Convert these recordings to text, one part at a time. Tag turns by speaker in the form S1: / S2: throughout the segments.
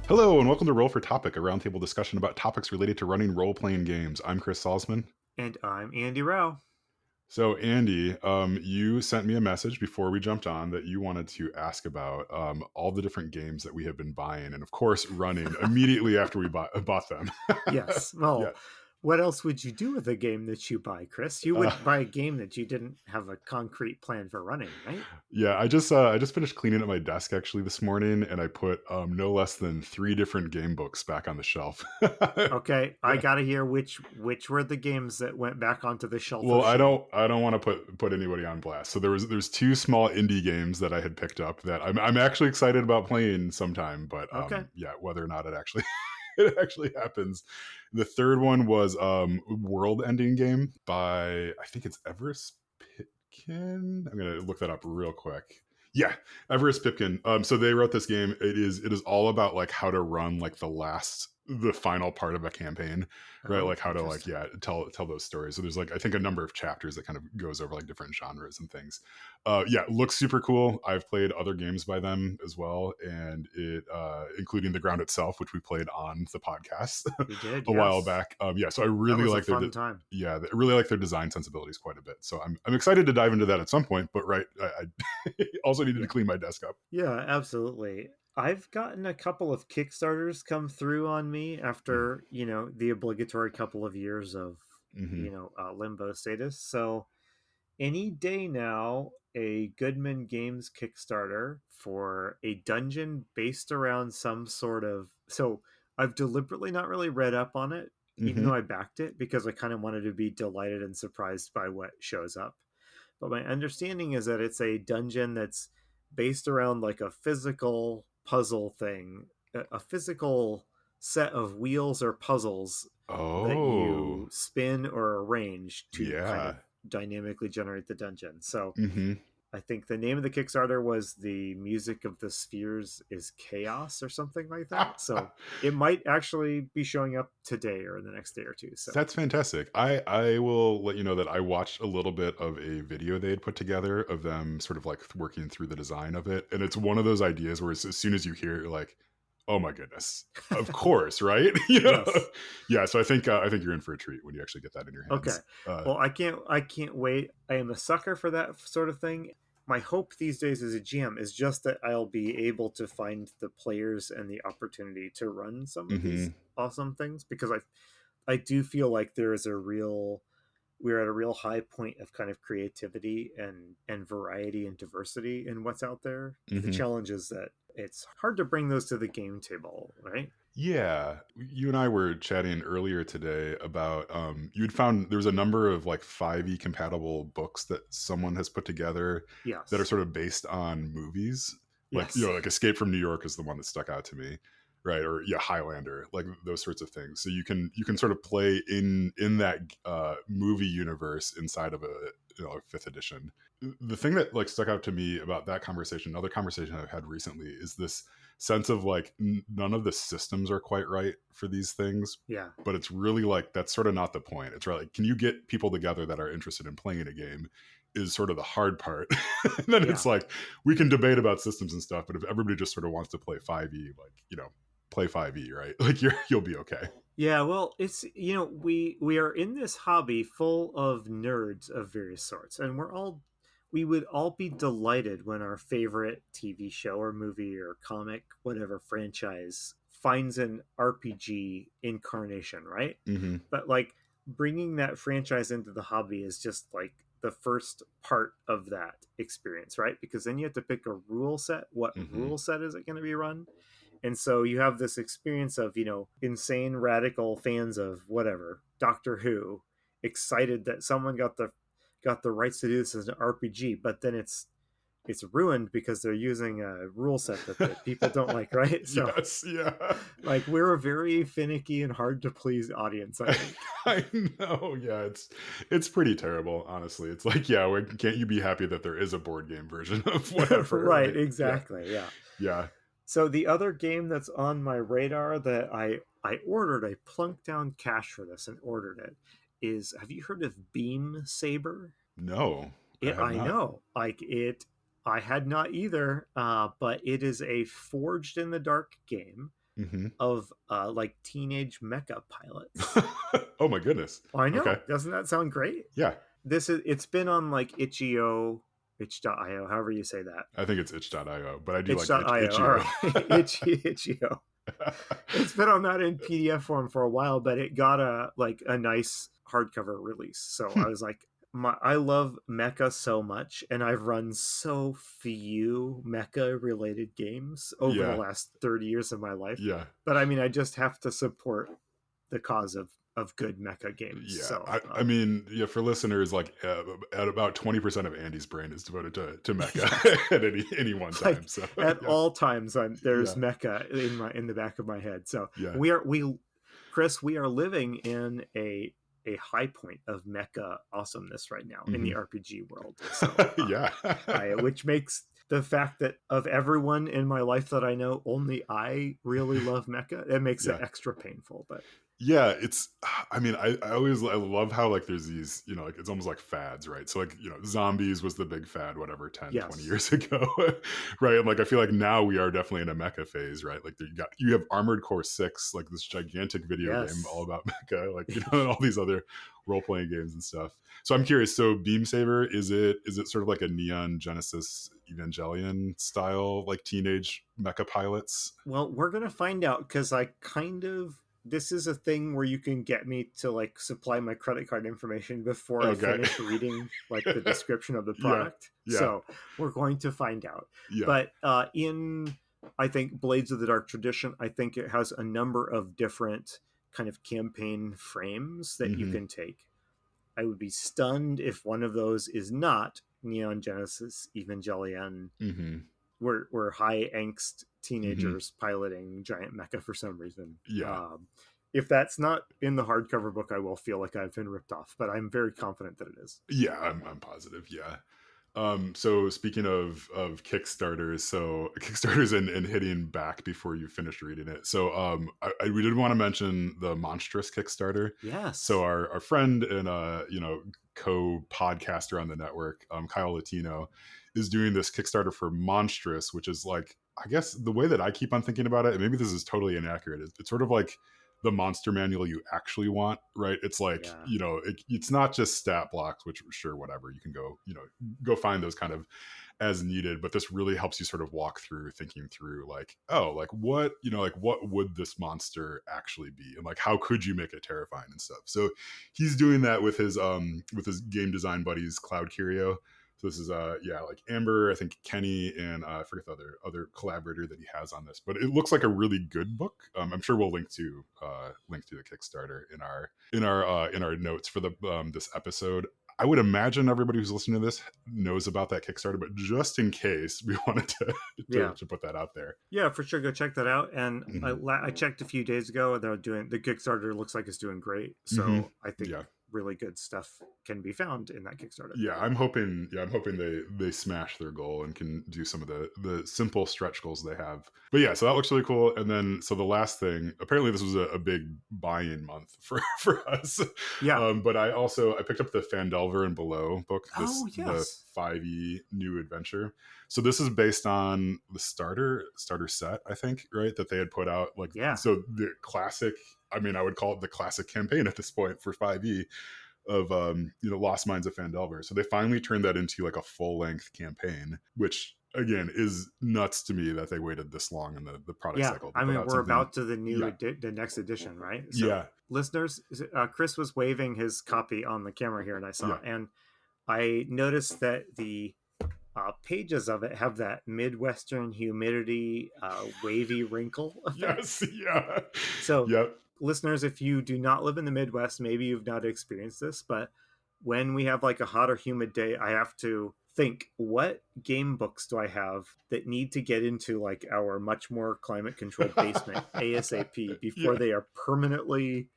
S1: Hello, and welcome to Roll for Topic, a roundtable discussion about topics related to running role-playing games. I'm Chris Salzman.
S2: And I'm Andy Rao.
S1: So, Andy, you sent me a message before we jumped on that you wanted to ask about all the different games that we have been buying, and of course, running immediately after we bought them.
S2: Yes.
S1: Yeah.
S2: Well, what else would you do with a game that you buy, Chris? You
S1: Uh,
S2: wouldn't buy a game that you didn't have a concrete plan for running, right?
S1: yeah, I just finished cleaning up my desk actually this morning, and I put no less than 3 different game books back on the shelf.
S2: Okay, I
S1: Yeah.
S2: gotta hear which were the games that went back onto the shelf
S1: Well,
S2: of
S1: I
S2: shame.
S1: don't want to put anybody on blast. So there's 2 small indie games that I had picked up that I'm actually excited about playing sometime, but
S2: Okay.
S1: yeah, whether or not it actually it actually happens. The third one was World Ending Game by I think it's Everest Pipkin. I'm gonna look that up real quick. Yeah, Everest Pipkin. So they wrote this game. It is all about like how to run like the final part of a campaign, right?
S2: Oh,
S1: Like how to like
S2: interesting.
S1: yeah tell those stories. So there's like I think a number of chapters that kind of goes over like different genres and things. Yeah, looks super cool. I've played other games by them as well, and it including the ground itself, which we played on the podcast
S2: We did,
S1: a while
S2: yes.
S1: back. Yeah, so I
S2: That
S1: really
S2: was a
S1: like
S2: fun time.
S1: I really like their design sensibilities quite a bit. So I'm excited to dive into that at some point. But right, I also needed to
S2: Yeah.
S1: clean my desk up.
S2: Yeah, absolutely. I've gotten a couple of Kickstarters come through on me after, the obligatory couple of years of,
S1: Mm-hmm.
S2: limbo status. So any day now, a Goodman Games Kickstarter for a dungeon based around some sort of. So I've deliberately not really read up on it, even
S1: Mm-hmm.
S2: though I backed it because I kind of wanted to be delighted and surprised by what shows up. But my understanding is that it's a dungeon that's based around like a physical puzzle thing, a physical set of wheels or puzzles that
S1: Oh,
S2: you spin or arrange to kind of
S1: yeah.
S2: dynamically generate the dungeon. So
S1: Mm-hmm.
S2: I think the name of the Kickstarter was The Music of the Spheres is Chaos or something like that. So it might actually be showing up today or in the next day or two. So
S1: That's fantastic. I will let you know that I watched a little bit of a video they had put together of them sort of like working through the design of it, and it's one of those ideas where as soon as you hear it, you're like, "Oh my goodness, of course, right?"
S2: yes.
S1: Yeah. So I think you're in for a treat when you actually get that in your
S2: Okay.
S1: hands.
S2: Well, I can't wait. I am a sucker for that sort of thing. My hope these days as a GM is just that I'll be able to find the players and the opportunity to run some of these
S1: Mm-hmm.
S2: awesome things because I do feel like there is a real we're at a real high point of kind of creativity and variety and diversity in what's out there. The
S1: Mm-hmm.
S2: challenge is that it's hard to bring those to the game table, right?
S1: Yeah, you and I were chatting earlier today about you'd found there was a number of like 5e compatible books that someone has put together that are
S2: Yes.
S1: sort of based on movies. Like,
S2: Yes.
S1: like Escape from New York is the one that stuck out to me, right? Or yeah, Highlander, like those sorts of things. So you can sort of play in that movie universe inside of a fifth edition. The thing that like stuck out to me about that conversation, another conversation I've had recently, is this sense of like none of the systems are quite right for these things,
S2: Yeah.
S1: but it's really like that's sort of not the point. It's right like, can you get people together that are interested in playing a game is sort of the hard part. And then it's
S2: Yeah.
S1: like we can debate about systems and stuff, but if everybody just sort of wants to play 5e, like play 5e, right? Like you'll be okay.
S2: Yeah, well, it's we are in this hobby full of nerds of various sorts, and we would all be delighted when our favorite TV show or movie or comic, whatever franchise, finds an RPG incarnation, right?
S1: Hmm.
S2: But like bringing that franchise into the hobby is just like the first part of that experience, right? Because then you have to pick a rule set. What
S1: Hmm.
S2: rule set is it going to be run? And so you have this experience of, insane radical fans of whatever, Doctor Who, excited that someone got the rights to do this as an RPG, but then it's ruined because they're using a rule set that the people don't like, right? So
S1: Yes, yeah.
S2: like we're a very finicky and hard to please audience, I think.
S1: I know. Yeah, it's pretty terrible, honestly. It's like, yeah, can't you be happy that there is a board game version of whatever?
S2: Right,
S1: Like, yeah,
S2: exactly. Yeah.
S1: yeah.
S2: So the other game that's on my radar that I ordered, I plunked down cash for this and ordered it, is have you heard of Beam Saber?
S1: No, I
S2: It
S1: have
S2: I
S1: not.
S2: know, like I had not either, but it is a forged in the dark game
S1: Hmm.
S2: of like teenage mecha pilots.
S1: Oh my goodness.
S2: I
S1: Okay.
S2: know. Doesn't that sound great?
S1: Yeah,
S2: It's been on like itch.io, however you say that.
S1: I think it's itch.io, but I do like
S2: Itch.io. All
S1: itch.io.
S2: right. Itch.io. It's been on that in PDF form for a while, but it got a nice hardcover release. So I was like, I love mecha so much, and I've run so few mecha related games over the
S1: Yeah,
S2: last 30 years of my life.
S1: yeah.
S2: But I mean, I just have to support the cause of good mecha games.
S1: Yeah,
S2: So
S1: I mean, yeah, for listeners, like at about 20% of Andy's brain is devoted to mecha at any one time.
S2: like
S1: So
S2: at
S1: yeah,
S2: all times, there's
S1: yeah,
S2: mecha in the back of my head. So
S1: yeah.
S2: Chris, we are living in a high point of mecha awesomeness right now in the
S1: Hmm.
S2: RPG world. So
S1: Yeah.
S2: I which makes the fact that of everyone in my life that I know, only I really love mecha. It makes it
S1: Yeah.
S2: extra painful. But
S1: Yeah, it's I mean, I love how like there's these, like it's almost like fads, right? So like, zombies was the big fad whatever 10, 20
S2: yes,
S1: years ago. Right? And like I feel like now we are definitely in a mecha phase, right? Like you have Armored Core 6, like this gigantic video game all
S2: yes.
S1: about mecha, like and all these other role-playing games and stuff. So I'm curious, so Beam Saber, is it sort of like a Neon Genesis Evangelion style like teenage mecha pilots?
S2: Well, we're gonna find out because I kind of this is a thing where you can get me to like supply my credit card information before I
S1: Okay.
S2: finish reading like the description of the
S1: Yeah.
S2: product.
S1: Yeah.
S2: So we're going to find out.
S1: Yeah.
S2: But in I think Blades of the Dark Tradition, I think it has a number of different kind of campaign frames that you
S1: Hmm.
S2: can take. I would be stunned if one of those is not Neon Genesis Evangelion.
S1: Hmm.
S2: We're high angst
S1: Hmm.
S2: teenagers piloting giant mecha for some reason.
S1: Yeah.
S2: If that's not in the hardcover book, I will feel like I've been ripped off, but I'm very confident that it is.
S1: Yeah, I'm positive. Yeah. So speaking of Kickstarters, so Kickstarters and hitting back before you finish reading it. So we did want to mention the Monstrous Kickstarter. So
S2: Yes.
S1: our friend and co-podcaster on the network, Kyle Latino, is doing this Kickstarter for Monstrous, which is like, I guess the way that I keep on thinking about it, and maybe this is totally inaccurate, it's sort of like the monster manual you actually want, right? It's like,
S2: Yeah.
S1: it's not just stat blocks, which sure, whatever, you can go find those kind of as needed, but this really helps you sort of walk through thinking through like, oh, like what, like what would this monster actually be, and like how could you make it terrifying and stuff. So he's doing that with his game design buddies, Cloud Curio. So this is like Amber, I think Kenny, and I forget the other collaborator that he has on this. But it looks like a really good book. I'm sure we'll link to the Kickstarter in our notes for the this episode. I would imagine everybody who's listening to this knows about that Kickstarter, but just in case, we wanted to
S2: Yeah.
S1: to put that out there.
S2: Yeah, for sure. Go check that out. And
S1: Mm-hmm.
S2: I checked a few days ago, and they're doing the Kickstarter looks like it's doing great.
S1: Mm-hmm.
S2: So I think
S1: Yeah.
S2: really good stuff can be found in that Kickstarter.
S1: I'm hoping they smash their goal and can do some of the simple stretch goals they have. But yeah, so that looks really cool. And then so the last thing, apparently this was a big buy-in month for us.
S2: Yeah.
S1: But I picked up the Fandelver and Below book,
S2: Oh
S1: the
S2: yes.
S1: 5e new adventure. So this is based on the starter set, I think, right? That they had put out, like,
S2: Yeah.
S1: so the classic, I mean, I would call it the classic campaign at this point for 5e of Lost Mines of Fandelver. So they finally turned that into like a full-length campaign, which again is nuts to me that they waited this long in the product
S2: Yeah,
S1: cycle to
S2: I
S1: put
S2: mean,
S1: out
S2: we're
S1: something.
S2: about to
S1: Yeah.
S2: the next edition, right? So,
S1: Yeah.
S2: listeners, Chris was waving his copy on the camera here, and I saw
S1: Yeah.
S2: it, and I noticed that the pages of it have that Midwestern humidity, wavy wrinkle effect.
S1: Yes. Yeah.
S2: So,
S1: Yep.
S2: listeners, if you do not live in the Midwest, maybe you've not experienced this, but when we have like a hot or humid day, I have to think, what game books do I have that need to get into like our much more climate controlled basement ASAP before
S1: Yeah.
S2: they are permanently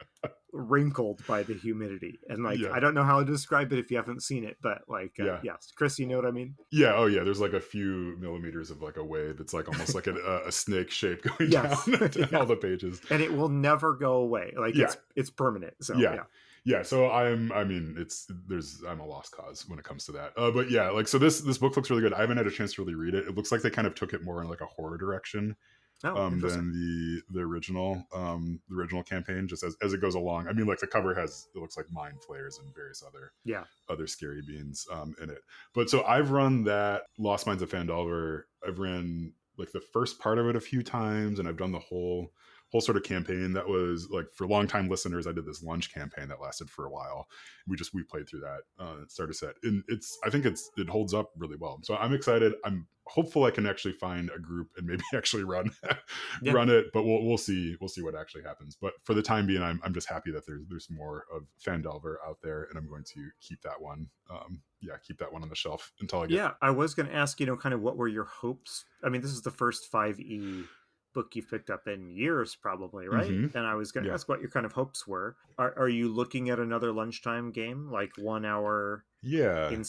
S2: wrinkled by the humidity. And like,
S1: Yeah.
S2: I don't know how to describe it if you haven't seen it, but like,
S1: Yeah.
S2: yes, Chris, you know what I mean?
S1: Yeah. Oh, yeah. There's like a few millimeters of like a wave. It's like almost like a snake shape going down,
S2: Yes.
S1: down
S2: Yeah.
S1: all the pages.
S2: And it will never go away. Like
S1: Yeah.
S2: it's permanent. So
S1: Yeah.
S2: yeah.
S1: Yeah. So I'm a lost cause when it comes to that. But yeah, like, so this book looks really good. I haven't had a chance to really read it. It looks like they kind of took it more in like a horror direction.
S2: Oh, interesting.
S1: than the original campaign. Just as it goes along, I mean, like the cover has, it looks like mind flayers and various
S2: Yeah.
S1: other scary beans in it. But so I've run that Lost Mines of Phandelver. I've ran like the first part of it a few times, and I've done the whole sort of campaign. That was like, for longtime listeners, I did this lunch campaign that lasted for a while. We played through that starter set, and I think it holds up really well. So I'm excited. I'm hopeful I can actually find a group and maybe actually
S2: Yeah.
S1: run it, but we'll see what actually happens. But for the time being, I'm just happy that there's more of Phandelver out there, and I'm going to keep that one. Keep that one on the shelf until I get.
S2: Yeah, I was going to ask, kind of what were your hopes? I mean, this is the first 5e book you've picked up in years, probably, right?
S1: Mm-hmm.
S2: And I was going to
S1: Yeah,
S2: ask what your kind of hopes were. Are you looking at another lunchtime game, like 1 hour
S1: yeah.
S2: in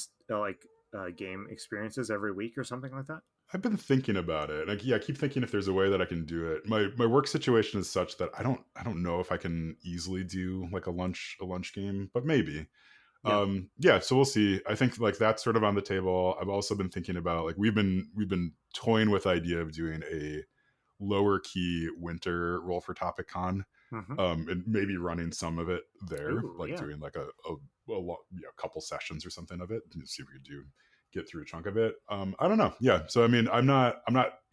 S2: game experiences every week or something like that?
S1: I've been thinking about it. Like, yeah, I keep thinking if there's a way that I can do it. My work situation is such that I don't know if I can easily do like a lunch game, but maybe.
S2: Yeah.
S1: Yeah, so we'll see. I think like that's sort of on the table. I've also been thinking about, like, we've been toying with the idea of doing a lower key winter roll for Topic Con,
S2: Mm-hmm.
S1: and maybe running some of it there,
S2: Ooh,
S1: like
S2: yeah.
S1: doing like a couple sessions or something of it, and see if we could get through a chunk of it. I don't know. Yeah. So I mean, I'm not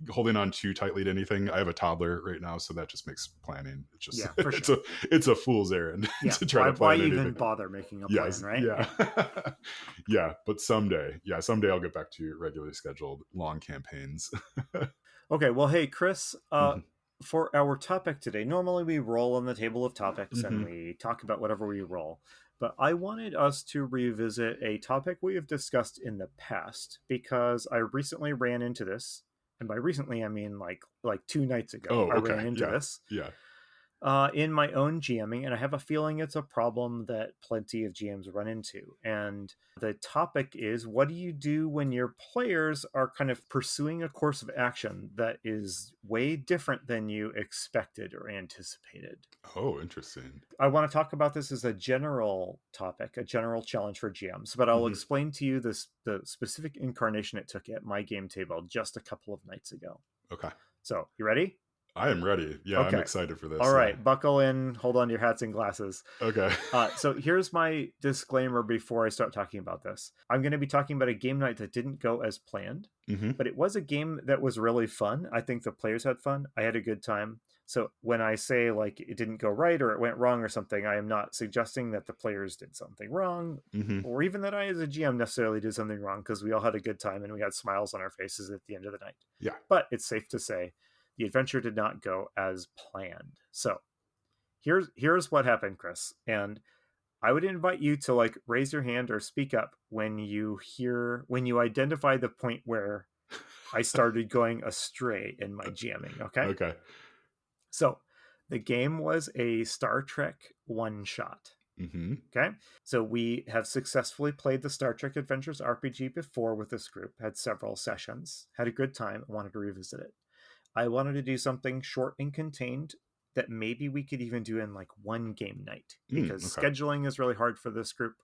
S1: holding on too tightly to anything. I have a toddler right now, so that just makes planning. It's just
S2: Yeah, for
S1: it's
S2: sure.
S1: a fool's errand
S2: Yeah.
S1: to try
S2: Why
S1: to
S2: why
S1: plan
S2: even
S1: anything.
S2: bother making a plan,
S1: Yes.
S2: right?
S1: Yeah. Yeah. But someday I'll get back to regularly scheduled long campaigns.
S2: Okay, well, hey, Chris,
S1: Hmm.
S2: for our topic today, normally we roll on the table of topics and
S1: Hmm.
S2: we talk about whatever we roll. But I wanted us to revisit a topic we have discussed in the past because I recently ran into this. And by recently, I mean like 2 nights ago,
S1: Oh,
S2: I
S1: okay.
S2: ran into
S1: Yeah.
S2: this
S1: Yeah.
S2: in my own GMing, and I have a feeling it's a problem that plenty of GMs run into. And the topic is, what do you do when your players are kind of pursuing a course of action that is way different than you expected or anticipated?
S1: Oh, interesting.
S2: I want to talk about this as a general topic, a general challenge for GMs, but I'll
S1: Hmm.
S2: explain to you the specific incarnation it took at my game table just a couple of nights ago.
S1: Okay.
S2: So, you ready?
S1: I am ready. Yeah, I'm
S2: Okay.
S1: excited for
S2: All
S1: this. Yeah.
S2: right, buckle in, hold on to your hats and glasses.
S1: Okay.
S2: So here's my disclaimer before I start talking about this. I'm going to be talking about a game night that didn't go as planned,
S1: Hmm.
S2: but it was a game that was really fun. I think the players had fun. I had a good time. So when I say like it didn't go right or it went wrong or something, I am not suggesting that the players did something wrong
S1: Hmm.
S2: or even that I as a GM necessarily did something wrong, because we all had a good time and we had smiles on our faces at the end of the night.
S1: Yeah.
S2: But it's safe to say the adventure did not go as planned. So here's what happened, Chris. And I would invite you to like raise your hand or speak up when you identify the point where I started going astray in my jamming. Okay.
S1: Okay.
S2: So the game was a Star Trek one shot.
S1: Hmm.
S2: Okay. So we have successfully played the Star Trek Adventures RPG before with this group, had several sessions, had a good time, wanted to revisit it. I wanted to do something short and contained that maybe we could even do in like one game night, because
S1: Okay.
S2: scheduling is really hard for this group.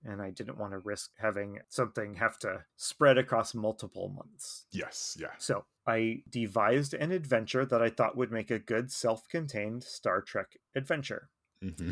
S2: And I didn't want to risk having something have to spread across multiple months.
S1: Yes. Yeah.
S2: So I devised an adventure that I thought would make a good self contained Star Trek adventure.
S1: Hmm.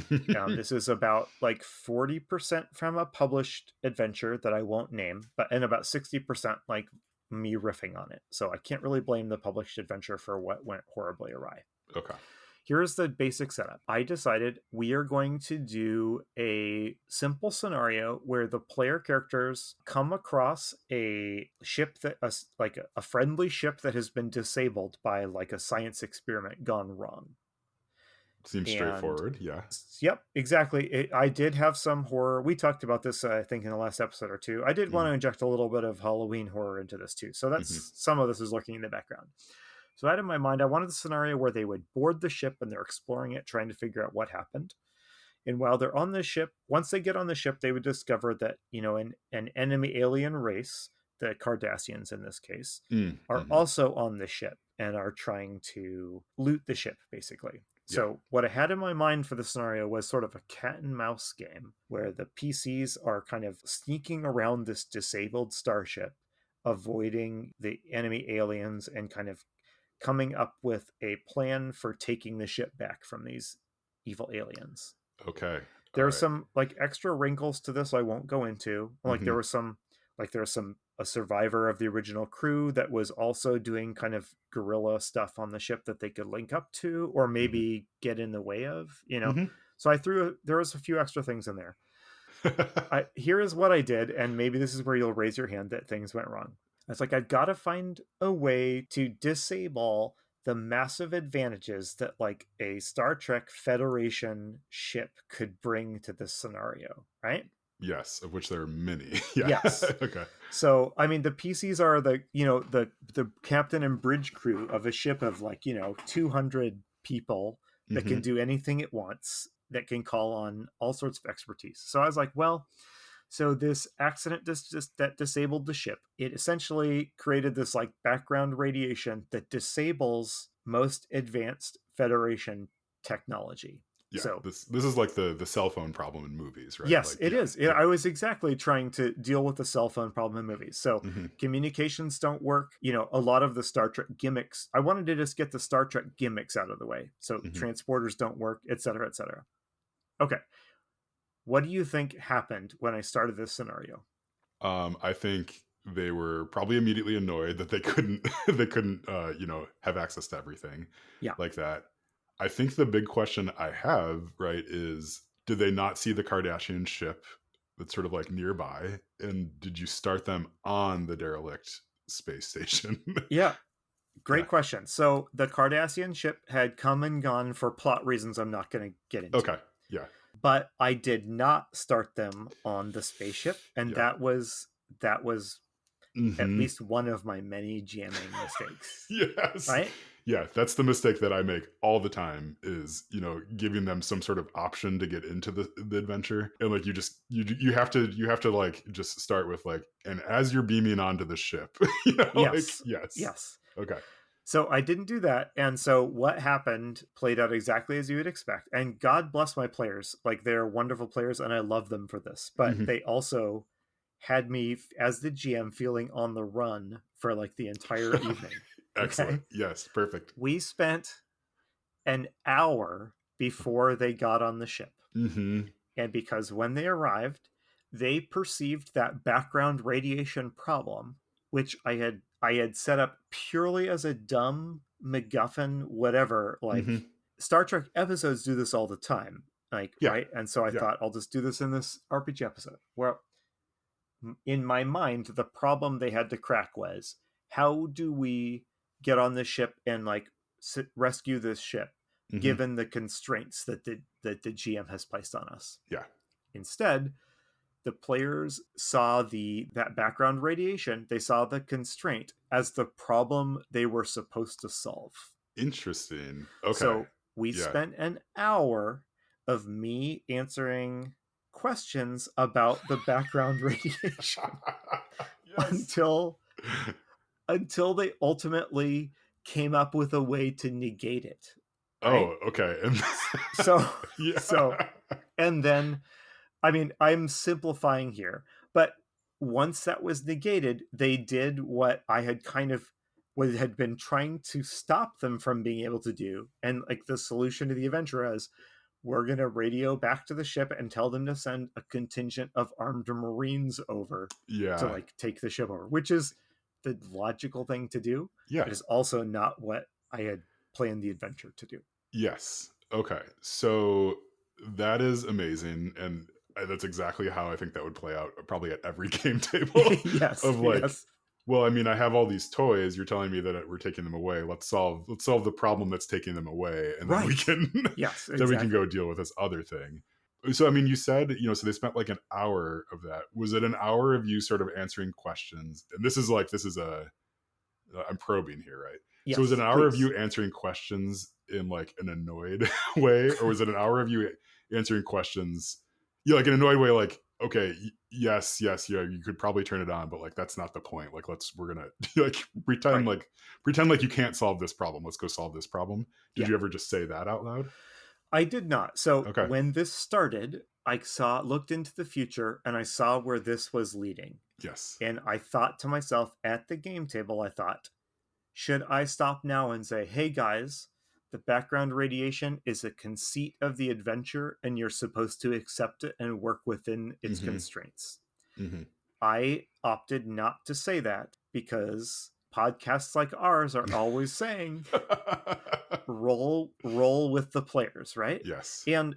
S2: This is about like 40% from a published adventure that I won't name, and about 60% like me riffing on it. So I can't really blame the published adventure for what went horribly awry.
S1: Okay.
S2: Here's the basic setup. I decided we are going to do a simple scenario where the player characters come across a ship like a friendly ship that has been disabled by like a science experiment gone wrong.
S1: Seems
S2: And
S1: straightforward. Yeah.
S2: yep, exactly. I did have some horror. We talked about this, I think, in the last episode or two. I did want to inject a little bit of Halloween horror into this too. So
S1: Mm-hmm.
S2: that's some of this is lurking in the background. So I had in my mind, I wanted the scenario where they would board the ship and they're exploring it, trying to figure out what happened. And while they're on the ship, once they get on the ship, they would discover that, an enemy alien race, the Cardassians in this case, are
S1: Mm-hmm.
S2: also on the ship and are trying to loot the ship, basically.
S1: Yeah.
S2: So what I had in my mind for the scenario was sort of a cat and mouse game where the PCs are kind of sneaking around this disabled starship, avoiding the enemy aliens and kind of coming up with a plan for taking the ship back from these evil aliens.
S1: Okay. All
S2: There are
S1: right.
S2: some like extra wrinkles to this I won't go into. Like
S1: Mm-hmm.
S2: there was some a survivor of the original crew that was also doing kind of guerrilla stuff on the ship that they could link up to or
S1: Mm-hmm.
S2: maybe get in the way of, you know.
S1: Mm-hmm.
S2: So there was a few extra things in there. Here is what I did, and maybe this is where you'll raise your hand that things went wrong. It's like I've got to find a way to disable the massive advantages that like a Star Trek Federation ship could bring to this scenario, right?
S1: Yes, of which there are many. Yeah.
S2: Yes.
S1: Okay.
S2: So, I mean, the PCs are the captain and bridge crew of a ship of like, 200 people that can
S1: Mm-hmm.
S2: do anything it wants, that can call on all sorts of expertise. So I was like, well, so this accident that disabled the ship, it essentially created this like background radiation that disables most advanced Federation technology.
S1: Yeah.
S2: So
S1: This is like the cell phone problem in movies, right?
S2: yes,
S1: Like,
S2: it
S1: yeah.
S2: is.
S1: Yeah.
S2: I was exactly trying to deal with the cell phone problem in movies. So
S1: Mm-hmm.
S2: communications don't work. A lot of the Star Trek gimmicks. I wanted to just get the Star Trek gimmicks out of the way. So
S1: Mm-hmm.
S2: transporters don't work, et cetera, et cetera. Okay. What do you think happened when I started this scenario?
S1: I think they were probably immediately annoyed that they couldn't they couldn't have access to everything
S2: Yeah.
S1: like that. I think the big question I have, right, is did they not see the Kardashian ship that's sort of like nearby? And did you start them on the derelict space station?
S2: Yeah.
S1: Yeah.
S2: Great question. So the Cardassian ship had come and gone for plot reasons I'm not going to get into.
S1: Okay. Yeah.
S2: But I did not start them on the spaceship, and
S1: Yeah.
S2: that was at
S1: Hmm.
S2: least one of my many jamming mistakes,
S1: Yes.
S2: right?
S1: Yeah, that's the mistake that I make all the time is, giving them some sort of option to get into the adventure. And like you have to like just start with like, and as you're beaming onto the ship, like
S2: Yes.
S1: yes.
S2: Yes.
S1: Okay.
S2: So I didn't do that. And so what happened played out exactly as you would expect. And God bless my players. Like they're wonderful players and I love them for this. But
S1: Hmm.
S2: they also had me as the GM feeling on the run for like the entire evening.
S1: Excellent.
S2: Okay.
S1: Yes, perfect.
S2: We spent an hour before they got on the ship.
S1: Hmm.
S2: And because when they arrived, they perceived that background radiation problem, which I had set up purely as a dumb MacGuffin, whatever. Like
S1: Hmm.
S2: Star Trek episodes do this all the time, like
S1: Yeah.
S2: right. And so I
S1: Yeah.
S2: thought I'll just do this in this RPG episode. Where in my mind, the problem they had to crack was how do we get on this ship and like rescue this ship,
S1: Hmm.
S2: given the constraints that the GM has placed on us.
S1: Yeah.
S2: Instead, the players saw that background radiation, they saw the constraint as the problem they were supposed to solve.
S1: Interesting. Okay.
S2: So we
S1: Yeah.
S2: spent an hour of me answering questions about the background radiation
S1: Yes.
S2: until until they ultimately came up with a way to negate it, right?
S1: Oh, okay.
S2: So so
S1: Yeah.
S2: and then, I mean, I'm simplifying here, but once that was negated, they did what I had kind of what had been trying to stop them from being able to do. And like the solution to the adventure is we're going to radio back to the ship and tell them to send a contingent of armed Marines over to
S1: Yeah.
S2: like take the ship over, which is the logical thing to do.
S1: Yeah.
S2: It is also not what I had planned the adventure to do.
S1: Yes. Okay. So that is amazing. And that's exactly how I think that would play out probably at every game table
S2: Yes,
S1: of like,
S2: yes.
S1: well, I mean, I have all these toys. You're telling me that we're taking them away. Let's solve the problem that's taking them away, and then we
S2: Right.
S1: can
S2: Yes,
S1: then we can
S2: exactly.
S1: go deal with this other thing. So, I mean, you said so they spent like an hour of that. Was it an hour of you sort of answering questions? And this is a I'm probing here, right? So was it
S2: Yes,
S1: an hour of
S2: please.
S1: you answering questions in like an annoyed way, or was it an hour of you answering questions, like an annoyed way, like okay, yes, yes, yeah, you could probably turn it on, but like that's not the point. Like we're gonna like
S2: Right.
S1: pretend like you can't solve this problem. Let's go solve this problem. Did
S2: Yeah.
S1: you ever just say that out loud?
S2: I did not. So
S1: Okay.
S2: when this started, I looked into the future and I saw where this was leading.
S1: Yes.
S2: And I thought to myself at the game table, I thought, should I stop now and say, hey guys, the background radiation is a conceit of the adventure and you're supposed to accept it and work within its
S1: Mm-hmm.
S2: constraints?
S1: Mm-hmm.
S2: I opted not to say that because podcasts like ours are always saying roll with the players, right?
S1: Yes.
S2: And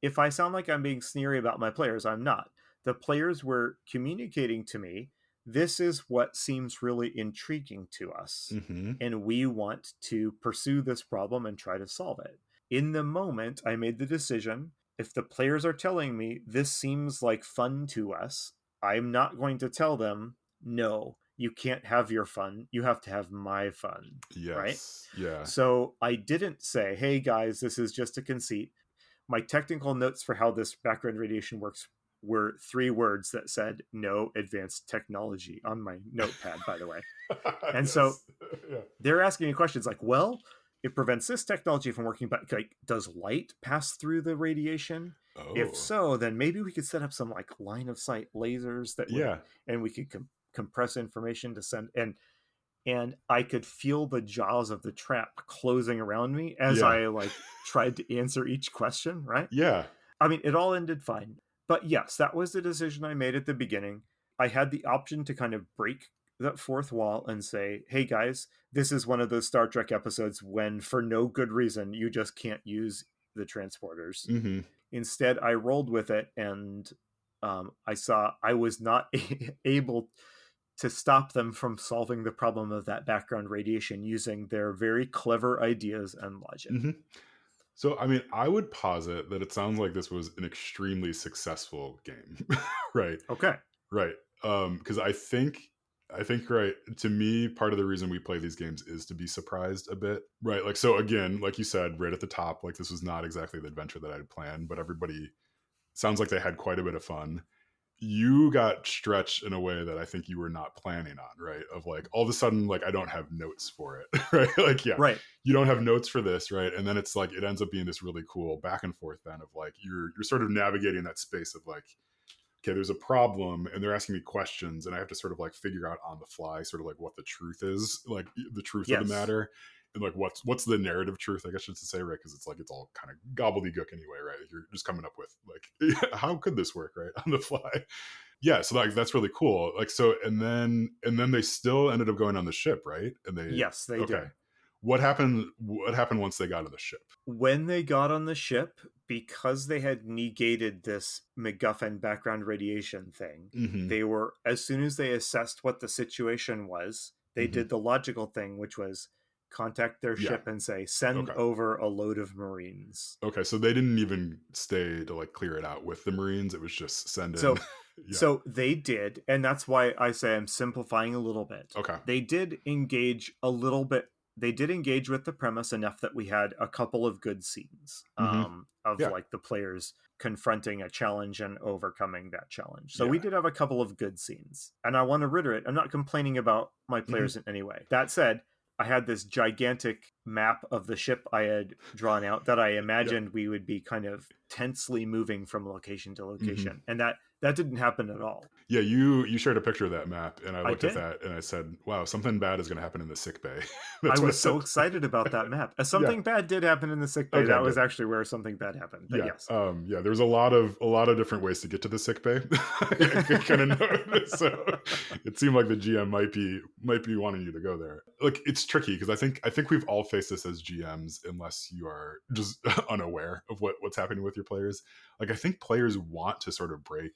S2: if I sound like I'm being sneery about my players, I'm not. The players were communicating to me, this is what seems really intriguing to us,
S1: Mm-hmm.
S2: and we want to pursue this problem and try to solve it. In the moment, I made the decision, if the players are telling me this seems like fun to us, I'm not going to tell them, no, you can't have your fun, you have to have my fun, right?
S1: Yes. Yeah.
S2: So I didn't say, hey guys, this is just a conceit. My technical notes for how this background radiation works were 3 words that said no advanced technology on my notepad, by the way. And so
S1: Yes. Yeah.
S2: they're asking me questions like, well, it prevents this technology from working, but like, does light pass through the radiation? If
S1: Oh.
S2: so, then maybe we could set up some like line of sight lasers that would,
S1: Yeah.
S2: and we could compress information to send, and I could feel the jaws of the trap closing around me as
S1: Yeah.
S2: I like tried to answer each question, right?
S1: Yeah.
S2: I mean, it all ended fine. But yes, that was the decision I made at the beginning. I had the option to kind of break that fourth wall and say, hey guys, this is one of those Star Trek episodes when, for no good reason, you just can't use the transporters.
S1: Mm-hmm.
S2: Instead, I rolled with it, and I saw I was not able to stop them from solving the problem of that background radiation using their very clever ideas and logic.
S1: Mm-hmm. So, I mean, I would posit that it sounds like this was an extremely successful game, right?
S2: Okay.
S1: Right. Because I think right, to me, part of the reason we play these games is to be surprised a bit. Right. Like, so again, like you said, right at the top, like this was not exactly the adventure that I'd planned, but everybody sounds like they had quite a bit of fun. You got stretched in a way that I think you were not planning on, right? Of like all of a sudden, like I don't have notes for it, right? Like, yeah,
S2: Right.
S1: you don't have notes for this, right? And then it's like it ends up being this really cool back and forth then of like you're sort of navigating that space of like, okay, there's a problem and they're asking me questions and I have to sort of like figure out on the fly sort of like what the truth is, like the truth of the
S2: Yes.
S1: matter. And like what's the narrative truth, I guess I should say, right? Because it's like it's all kind of gobbledygook anyway, right? You're just coming up with like how could this work, right? On the fly. Yeah, so like that's really cool. Like so and then they still ended up going on the ship, right? And they
S2: Yes, they
S1: okay.
S2: did.
S1: What happened once they got on the ship?
S2: When they got on the ship, because they had negated this MacGuffin background radiation thing,
S1: Mm-hmm.
S2: they were, as soon as they assessed what the situation was, they
S1: Mm-hmm.
S2: did the logical thing, which was contact their
S1: Yeah.
S2: ship and say, send
S1: Okay.
S2: over a load of Marines.
S1: Okay, so they didn't even stay to like clear it out with the Marines. It was just send in.
S2: So
S1: Yeah.
S2: so they did, and that's why I say I'm simplifying a little bit.
S1: Okay.
S2: They did engage a little bit. They did engage with the premise enough that we had a couple of good scenes
S1: Mm-hmm.
S2: of
S1: Yeah.
S2: like the players confronting a challenge and overcoming that challenge. So we
S1: Yeah.
S2: did have a couple of good scenes. And I want to reiterate, I'm not complaining about my
S1: Mm-hmm.
S2: players in any way. That said, I had this gigantic map of the ship I had drawn out that I
S1: Yeah.
S2: imagined we would be kind of tensely moving from location to
S1: Mm-hmm.
S2: location. And that didn't happen at all.
S1: Yeah. You shared a picture of that map, and I
S2: I
S1: looked at
S2: did.
S1: that and I said, "Wow, something bad is going to happen in the sick bay."
S2: I
S1: That's what I
S2: was so
S1: said.
S2: excited about that map.
S1: Yeah.
S2: Something bad did happen in the sick bay.
S1: Okay.
S2: That was
S1: Good.
S2: actually where something bad happened. But
S1: Yeah.
S2: yes.
S1: Yeah. There's a lot of different ways to get to the sick bay. I could kind of know. So it seemed like the GM might be wanting you to go there. Like it's tricky because I think we've all faced this as GMs unless you are just unaware of what's happening with your players. Like I think players want to sort of break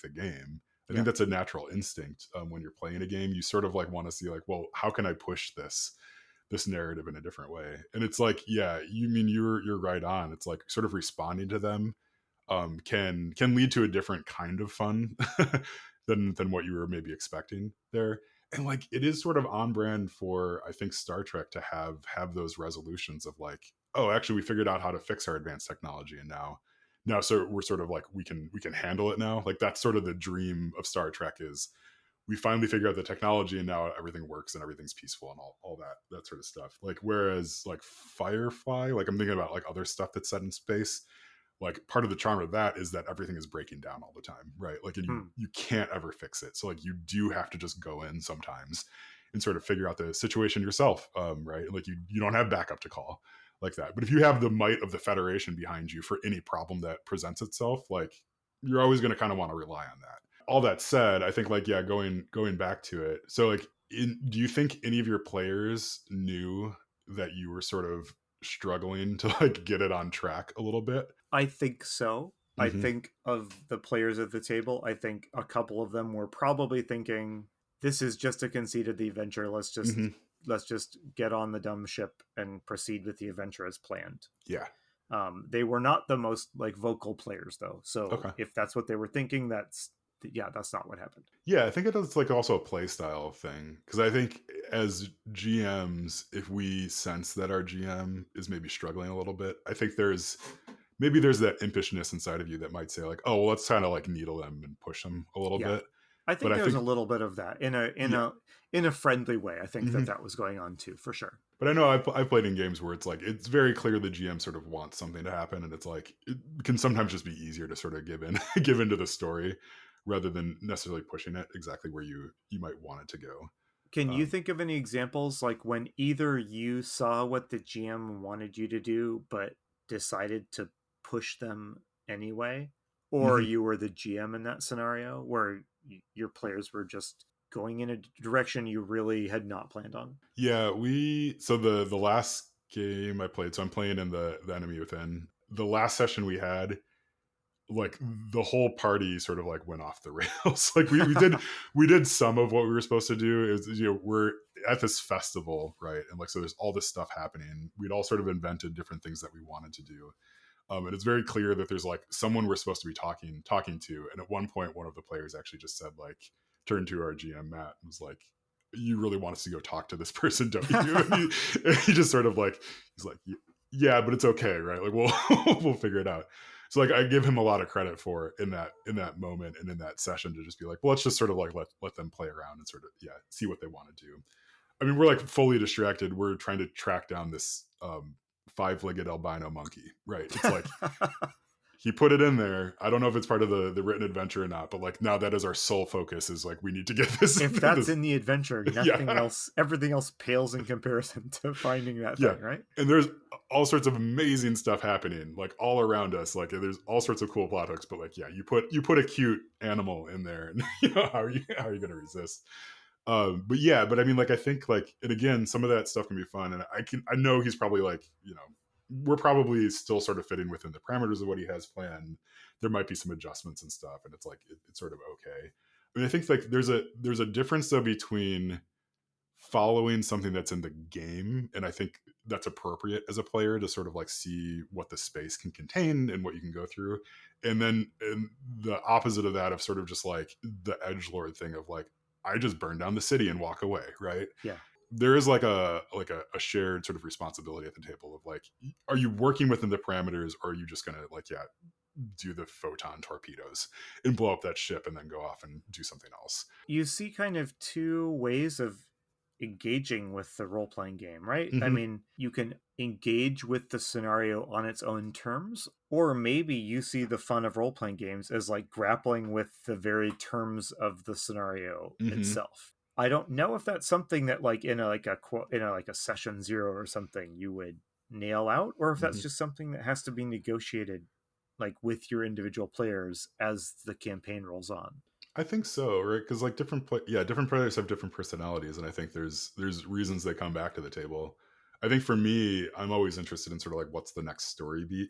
S1: the game. I
S2: Yeah.
S1: think that's a natural instinct when you're playing a game. You sort of like want to see like, well, how can I push this narrative in a different way? And it's like, yeah, you mean you're right on. It's like sort of responding to them can lead to a different kind of fun than what you were maybe expecting there. And like it is sort of on brand for I think Star Trek to have those resolutions of like, oh, actually we figured out how to fix our advanced technology, and now so we're sort of like we can handle it now. Like that's sort of the dream of Star Trek is we finally figure out the technology and now everything works and everything's peaceful and all that sort of stuff. Like whereas like Firefly, like I'm thinking about like other stuff that's set in space, like part of the charm of that is that everything is breaking down all the time, right? Like and you
S2: Hmm.
S1: you can't ever fix it, so like you do have to just go in sometimes and sort of figure out the situation yourself, right? Like you don't have backup to call like that. But if you have the might of the Federation behind you for any problem that presents itself, like you're always going to kind of want to rely on that. All that said, I think like, yeah, going back to it. So like, do you think any of your players knew that you were sort of struggling to like get it on track a little bit?
S2: I think so. I
S1: Mm-hmm.
S2: think of the players at the table, I think a couple of them were probably thinking, this is just a conceit of the adventure.
S1: Mm-hmm.
S2: Let's just get on the dumb ship and proceed with the adventure as planned.
S1: Yeah.
S2: They were not the most like vocal players though. So
S1: Okay.
S2: if that's what they were thinking, that's not what happened.
S1: Yeah, I think it is like also a play style thing because I think as GMs, if we sense that our GM is maybe struggling a little bit, I think there's that impishness inside of you that might say like, oh, well, let's kind of like needle them and push them a little
S2: Yeah.
S1: bit.
S2: I
S1: But
S2: think
S1: I
S2: there's
S1: think
S2: a little bit of that
S1: yeah,
S2: in a friendly way. I think
S1: mhm.
S2: that was going on too, for sure.
S1: But I know I've played in games where it's like it's very clear the GM sort of wants something to happen, and it's like it can sometimes just be easier to sort of give in give into the story rather than necessarily pushing it exactly where you might want it to go.
S2: Can you
S1: Um,
S2: think of any examples like when either you saw what the GM wanted you to do but decided to push them anyway, or
S1: mhm.
S2: you were the GM in that scenario where your players were just going in a direction you really had not planned on?
S1: Yeah, we so the last game I played, so I'm playing in the enemy within. The last session we had, like the whole party sort of like went off the rails. Like we did some of what we were supposed to do. It was, we're at this festival, right? And like so there's all this stuff happening. We'd all sort of invented different things that we wanted to do. And it's very clear that there's like someone we're supposed to be talking to. And at one point, one of the players actually just said like, turned to our GM Matt and was like, "You really want us to go talk to this person, don't you?" And he just sort of like he's like, "Yeah, but it's okay, right? Like we'll figure it out." So like I give him a lot of credit for in that moment and in that session to just be like, well, let's just sort of like let them play around and sort of see what they want to do. I mean, we're like fully distracted. We're trying to track down this five-legged albino monkey, right? It's like he put it in there. I don't know if it's part of the written adventure or not, but like now that is our sole focus is like we need to get this
S2: If that's
S1: this
S2: in the adventure, nothing
S1: yeah.
S2: else, everything else pales in comparison to finding that
S1: Yeah.
S2: thing, right?
S1: And there's all sorts of amazing stuff happening like all around us. Like there's all sorts of cool plot hooks, but like yeah, you put a cute animal in there and how are you going to resist? But yeah, but I mean, like, I think like, and again, some of that stuff can be fun. And I know he's probably like, we're probably still sort of fitting within the parameters of what he has planned. There might be some adjustments and stuff. And it's like, it's sort of okay. I mean, I think like there's a difference though between following something that's in the game. And I think that's appropriate as a player to sort of like see what the space can contain and what you can go through. And the opposite of that of sort of just like the edgelord thing of like, I just burn down the city and walk away, right?
S2: Yeah.
S1: There is like a shared sort of responsibility at the table of like, are you working within the parameters or are you just gonna like, yeah, do the photon torpedoes and blow up that ship and then go off and do something else?
S2: You see kind of two ways of engaging with the role playing game, right? I
S1: Mm-hmm.
S2: mean, you can engage with the scenario on its own terms, or maybe you see the fun of role playing games as like grappling with the very terms of the scenario
S1: Mm-hmm.
S2: itself. I don't know if that's something that like in a like a session 0 or something you would nail out, or if that's
S1: Mm-hmm.
S2: just something that has to be negotiated like with your individual players as the campaign rolls on.
S1: I think so, right? Because like different players have different personalities, and I think there's reasons they come back to the table. I think for me, I'm always interested in sort of like what's the next story beat,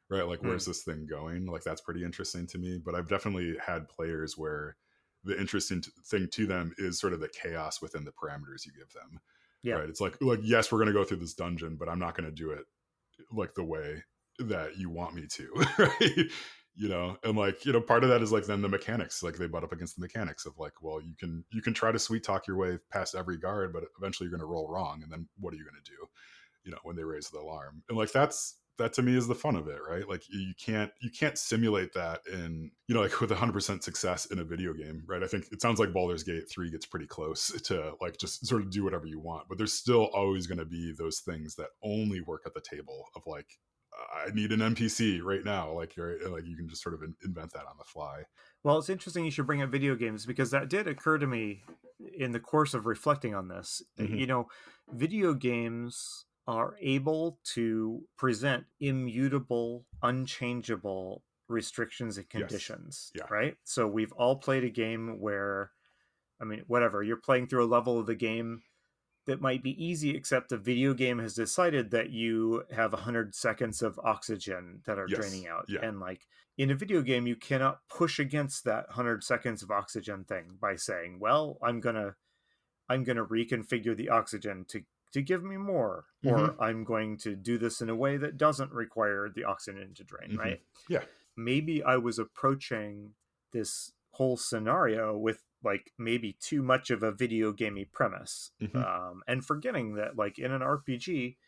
S1: right? Like
S2: Hmm.
S1: where's this thing going? Like that's pretty interesting to me. But I've definitely had players where the interesting thing to them is sort of the chaos within the parameters you give them,
S2: Yeah.
S1: right? It's like yes, we're going to go through this dungeon, but I'm not going to do it like the way that you want me to, right? And like, part of that is like then the mechanics, like they butt up against the mechanics of like, well, you can try to sweet talk your way past every guard, but eventually you're going to roll wrong. And then what are you going to do, when they raise the alarm? And like, that to me is the fun of it, right? Like you can't simulate that in, like with 100% success in a video game, right? I think it sounds like Baldur's Gate 3 gets pretty close to like just sort of do whatever you want, but there's still always going to be those things that only work at the table of like, I need an NPC right now. Like you can just sort of invent that on the fly.
S2: Well, it's interesting you should bring up video games because that did occur to me in the course of reflecting on this,
S1: Hmm.
S2: video games are able to present immutable, unchangeable restrictions and
S1: Yes.
S2: conditions,
S1: Yeah.
S2: right? So we've all played a game where, I mean, whatever, you're playing through a level of the game that might be easy, except the video game has decided that you have 100 seconds of oxygen that are draining
S1: Yes.
S2: out.
S1: Yeah.
S2: And like in a video game, you cannot push against that 100 seconds of oxygen thing by saying, well, I'm going to reconfigure the oxygen to give me more,
S1: Hmm.
S2: or I'm going to do this in a way that doesn't require the oxygen to drain,
S1: Hmm.
S2: right?
S1: Yeah.
S2: Maybe I was approaching this whole scenario with like maybe too much of a video gamey premise,
S1: Hmm.
S2: and forgetting that like in an RPG,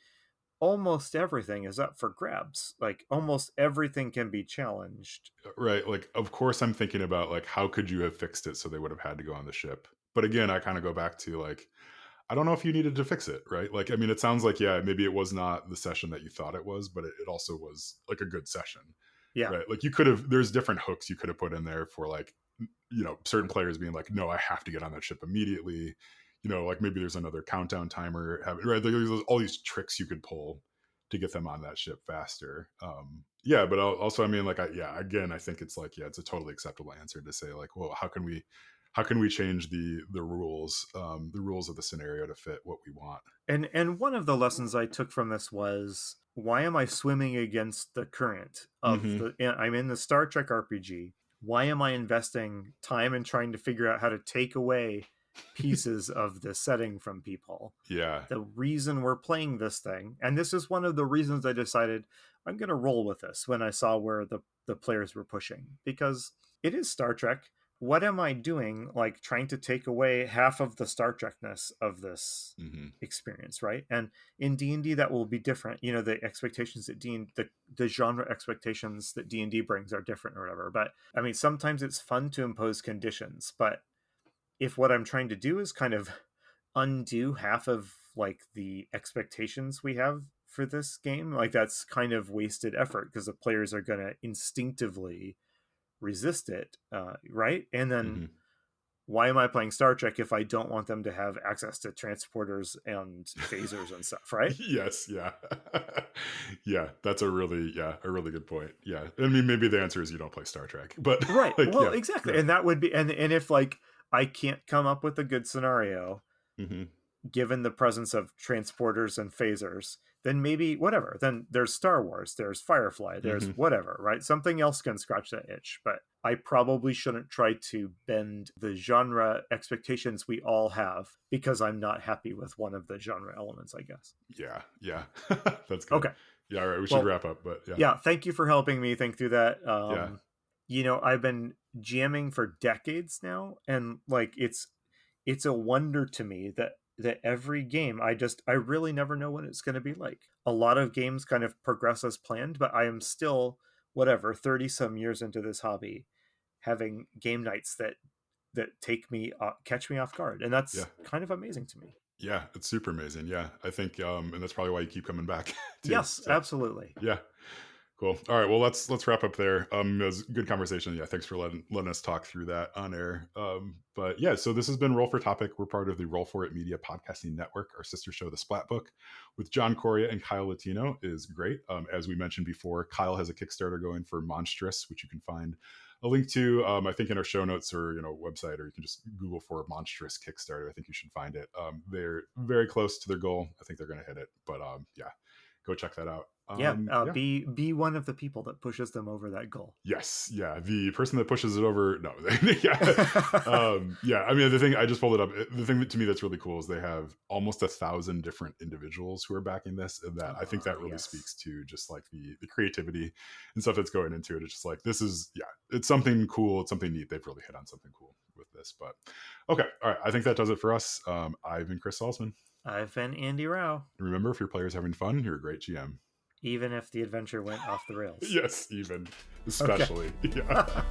S2: almost everything is up for grabs. Like almost everything can be challenged.
S1: Right. Like, of course, I'm thinking about like how could you have fixed it so they would have had to go on the ship. But again, I kind of go back to like I don't know if you needed to fix it, right? Like, I mean, it sounds like yeah, maybe it was not the session that you thought it was, but it also was like a good session,
S2: Yeah,
S1: right? Like you could have. There's different hooks you could have put in there for like certain players being like, no, I have to get on that ship immediately. Like maybe there's another countdown timer. Right? There's all these tricks you could pull to get them on that ship faster. Yeah, but also, I mean, like, yeah, again, I think it's like, yeah, it's a totally acceptable answer to say, like, well, how can we change the rules of the scenario to fit what we want?
S2: and one of the lessons I took from this was, why am I swimming against the current of
S1: Hmm.
S2: the? I'm in the Star Trek RPG. Why am I investing time in trying to figure out how to take away pieces of the setting from people?
S1: Yeah.
S2: The reason we're playing this thing, and this is one of the reasons I decided I'm going to roll with this when I saw where the players were pushing, because it is Star Trek. What am I doing, like trying to take away half of the Star Trekness of this
S1: Hmm.
S2: experience, right? And in D&D that will be different. The expectations that the genre expectations that D&D brings are different or whatever. But I mean, sometimes it's fun to impose conditions, but if what I'm trying to do is kind of undo half of like the expectations we have for this game, like that's kind of wasted effort, because the players are going to instinctively resist it, right? And then
S1: Hmm.
S2: why am I playing Star Trek if I don't want them to have access to transporters and phasers and stuff, right?
S1: Yes, yeah. Yeah, that's a really good point. Yeah. I mean, maybe the answer is you don't play Star Trek, but
S2: Right.
S1: like
S2: Well,
S1: yeah.
S2: exactly.
S1: Yeah.
S2: And that would be, and if like I can't come up with a good scenario
S1: Hmm.
S2: given the presence of transporters and phasers, then maybe whatever. Then there's Star Wars, there's Firefly, there's
S1: Hmm.
S2: whatever, right? Something else can scratch that itch. But I probably shouldn't try to bend the genre expectations we all have because I'm not happy with one of the genre elements, I guess.
S1: Yeah, yeah. That's good.
S2: Okay.
S1: Yeah, all right, we should
S2: Well,
S1: wrap up, but yeah.
S2: yeah, thank you for helping me think through that.
S1: Yeah.
S2: I've been jamming for decades now, and like it's a wonder to me that every game, I really never know what it's going to be like. A lot of games kind of progress as planned, but I am still whatever 30 some years into this hobby having game nights that catch me off guard, and
S1: Yeah.
S2: that's kind of amazing to me.
S1: Yeah, it's super amazing. Yeah. I think and that's probably why you keep coming back too.
S2: Yes,
S1: So,
S2: absolutely.
S1: yeah. Cool. All right. Well, let's wrap up there. It was a good conversation. Yeah, thanks for letting us talk through that on air. But yeah, so this has been Roll for Topic. We're part of the Roll for It Media Podcasting Network. Our sister show, The Splat Book, with John Coria and Kyle Latino, is great. As we mentioned before, Kyle has a Kickstarter going for Monstrous, which you can find a link to, I think, in our show notes or website, or you can just Google for Monstrous Kickstarter. I think you should find it. They're very close to their goal. I think they're going to hit it. But yeah, go check that out.
S2: Yeah,
S1: Yeah.
S2: be one of the people that pushes them over that goal.
S1: Yes, yeah. The person that pushes it over, no, yeah, yeah. I mean, the thing I just pulled it up. The thing that to me that's really cool is they have almost 1,000 different individuals who are backing this, and that I think that really
S2: Yes.
S1: speaks to just like the creativity and stuff that's going into it. It's just like this is yeah, it's something cool, it's something neat. They've really hit on something cool with this. But okay, all right. I think that does it for us. I've been Chris Salzman.
S2: I've been Andy Rao.
S1: Remember, if your player's having fun, you're a great GM.
S2: Even if the adventure went off the rails.
S1: Yes, even
S2: Okay.
S1: especially yeah.